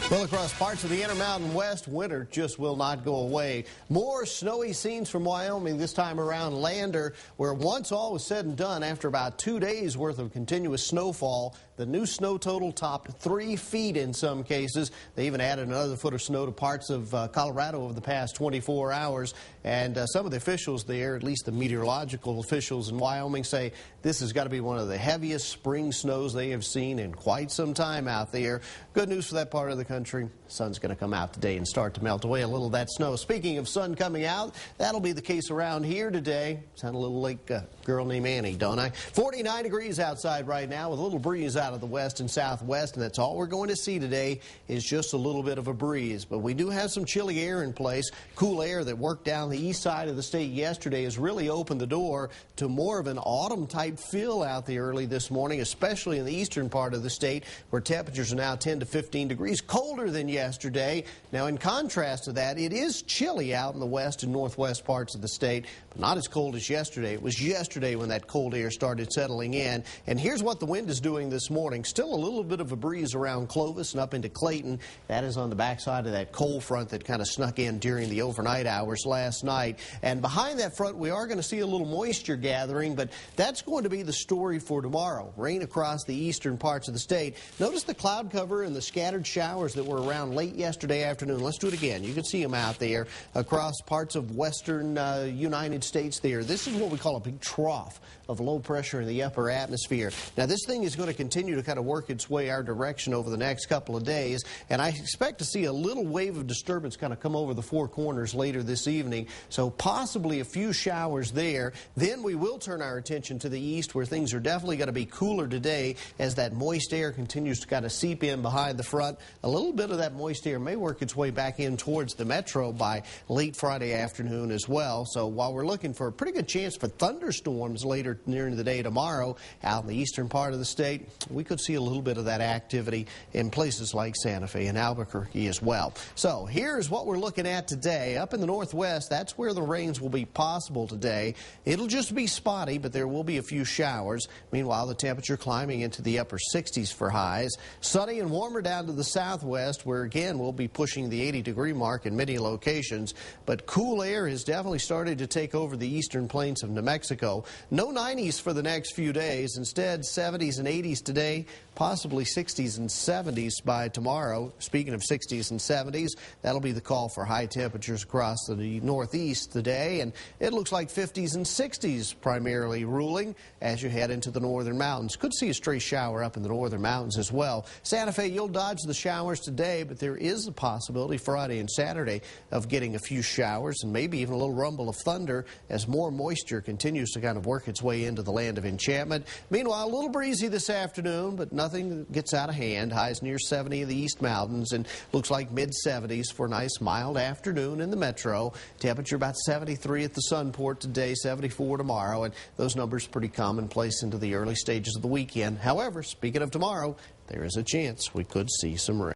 Well, across parts of the Intermountain West, winter just will not go away. More snowy scenes from Wyoming this time around Lander, where once all was said and done, after about 2 days worth of continuous snowfall, the new snow total topped 3 feet in some cases. They even added another foot of snow to parts of Colorado over the past 24 hours. And some of the officials there, at least the meteorological officials in Wyoming, say this has got to be one of the heaviest spring snows they have seen in quite some time out there. Good news for that part of the country. The sun's going to come out today and start to melt away a little of that snow. Speaking of sun coming out, that'll be the case around here today. Sound a little like a girl named Annie, don't I? 49 degrees outside right now with a little breeze out of the west and southwest, and that's all we're going to see today is just a little bit of a breeze. But we do have some chilly air in place. Cool air that worked down the east side of the state yesterday has really opened the door to more of an autumn-type feel out there early this morning, especially in the eastern part of the state, where temperatures are now 10 to 15 degrees colder than yesterday. Now, in contrast to that, it is chilly out in the west and northwest parts of the state, but not as cold as yesterday. It was yesterday when that cold air started settling in. And here's what the wind is doing this morning. Still a little bit of a breeze around Clovis and up into Clayton. That is on the backside of that cold front that kind of snuck in during the overnight hours last night. And behind that front, we are going to see a little moisture gathering, but that's going to be the story for tomorrow. Rain across the eastern parts of the state. Notice the cloud cover and the scattered showers that were around late yesterday afternoon. Let's do it again. You can see them out there across parts of western United States there. This is what we call a big trough of low pressure in the upper atmosphere. Now, this thing is going to continue to kind of work its way our direction over the next couple of days, and I expect to see a little wave of disturbance kind of come over the Four Corners later this evening, so possibly a few showers there. Then we will turn our attention to the east, where things are definitely going to be cooler today as that moist air continues to kind of seep in behind the front. A little bit of that moist air may work its way back in towards the metro by late Friday afternoon as well. So while we're looking for a pretty good chance for thunderstorms later during the day tomorrow out in the eastern part of the state, we could see a little bit of that activity in places like Santa Fe and Albuquerque as well. So here's what we're looking at today. Up in the northwest, that's where the rains will be possible today. It'll just be spotty, but there will be a few showers. Meanwhile, the temperature climbing into the upper 60s for highs. Sunny and warmer down to the southwest, where again we'll be pushing the 80-degree mark in many locations. But cool air has definitely started to take over the eastern plains of New Mexico. No 90s for the next few days. Instead, 70s and 80s today, possibly 60s and 70s by tomorrow. Speaking of 60s and 70s, that'll be the call for high temperatures across the northeast today, and it looks like 50s and 60s primarily ruling as you head into the northern mountains. Could see a stray shower up in the northern mountains as well. Santa Fe, you'll dodge the showers today, but there is a possibility Friday and Saturday of getting a few showers and maybe even a little rumble of thunder as more moisture continues to kind of work its way into the land of enchantment. Meanwhile, a little breezy this afternoon, but nothing gets out of hand. Highs near 70 in the East Mountains, and looks like mid-70s for a nice mild afternoon in the metro. Temperature about 73 at the Sunport today, 74 tomorrow, and those numbers pretty commonplace into the early stages of the weekend. However, speaking of tomorrow, there is a chance we could see some rain.